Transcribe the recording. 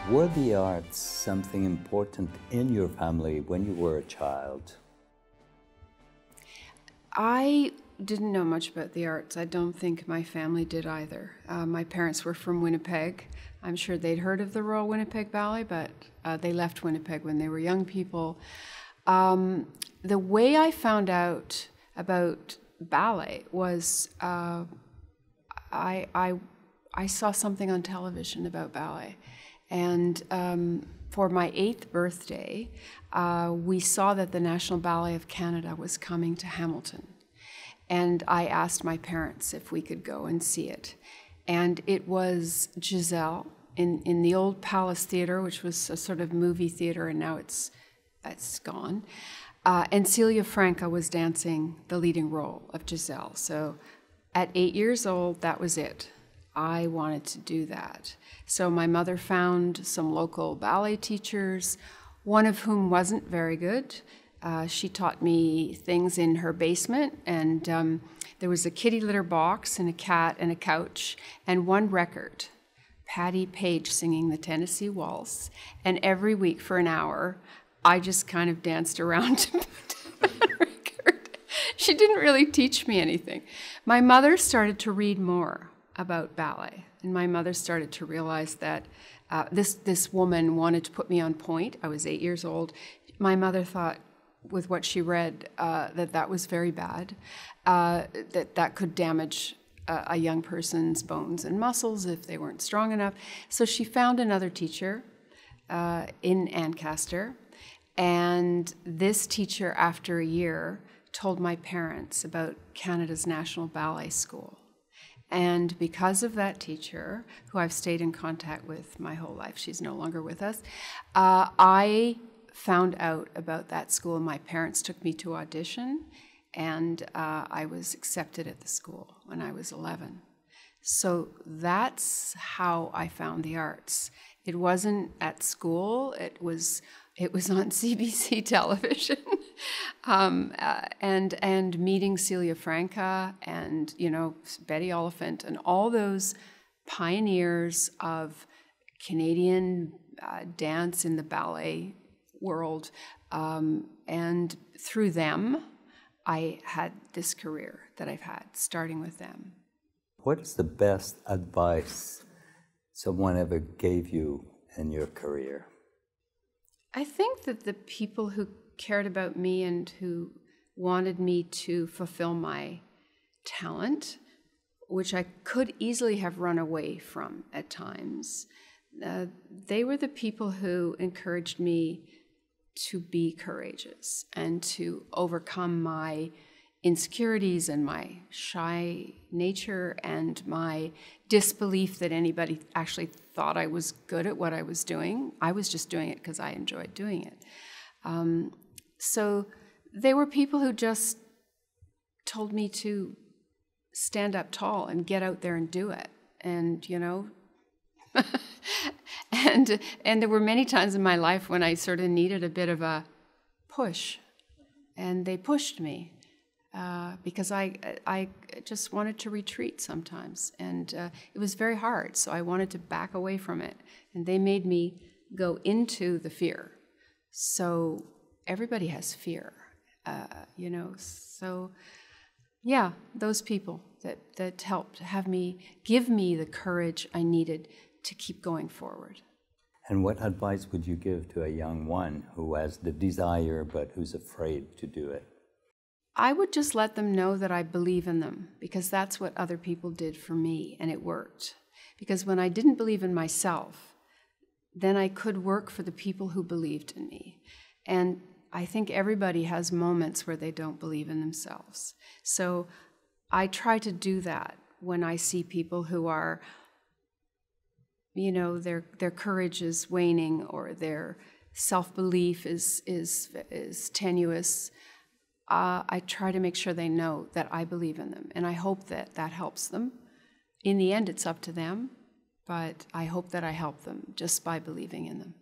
Were the arts something important in your family when you were a child? I didn't know much about the arts. I don't think my family did either. My parents were from Winnipeg. I'm sure they'd heard of the Royal Winnipeg Ballet, but they left Winnipeg when they were young people. The way I found out about ballet was I saw something on television about ballet. And for my 8th birthday, we saw that the National Ballet of Canada was coming to Hamilton. And I asked my parents if we could go and see it. And it was Giselle in the old Palace Theatre, which was a sort of movie theatre, and now it's gone. And Celia Franca was dancing the leading role of Giselle. So at 8 years old, that was it. I wanted to do that. So my mother found some local ballet teachers, one of whom wasn't very good. She taught me things in her basement, and there was a kitty litter box and a cat and a couch and one record, Patti Page singing the Tennessee Waltz. And every week for an hour, I just kind of danced around to that record. She didn't really teach me anything. My mother started to read more about ballet, and my mother started to realize that this woman wanted to put me on point. I was 8 years old. My mother thought, with what she read, that was very bad, that could damage a young person's bones and muscles if they weren't strong enough. So she found another teacher in Ancaster, and this teacher, after a year, told my parents about Canada's National Ballet School. And because of that teacher, who I've stayed in contact with my whole life, she's no longer with us, I found out about that school. My parents took me to audition, and I was accepted at the school when I was 11. So that's how I found the arts. It wasn't at school, it was on CBC television. And meeting Celia Franca and, Betty Oliphant and all those pioneers of Canadian dance in the ballet world. And through them, I had this career that I've had, starting with them. What is the best advice someone ever gave you in your career? I think that the people who cared about me and who wanted me to fulfill my talent, which I could easily have run away from at times, they were the people who encouraged me to be courageous and to overcome my insecurities and my shy nature and my disbelief that anybody actually thought I was good at what I was doing. I was just doing it because I enjoyed doing it. So they were people who just told me to stand up tall and get out there and do it. And, and there were many times in my life when I sort of needed a bit of a push, and they pushed me. Because I just wanted to retreat sometimes, and it was very hard, so I wanted to back away from it, and they made me go into the fear. So everybody has fear, so yeah, those people that helped give me the courage I needed to keep going forward. And what advice would you give to a young one who has the desire but who's afraid to do it? I would just let them know that I believe in them, because that's what other people did for me, and it worked. Because when I didn't believe in myself, then I could work for the people who believed in me. And I think everybody has moments where they don't believe in themselves. So I try to do that when I see people who are, their courage is waning or their self-belief is tenuous. I try to make sure they know that I believe in them, and I hope that helps them. In the end, it's up to them, but I hope that I help them just by believing in them.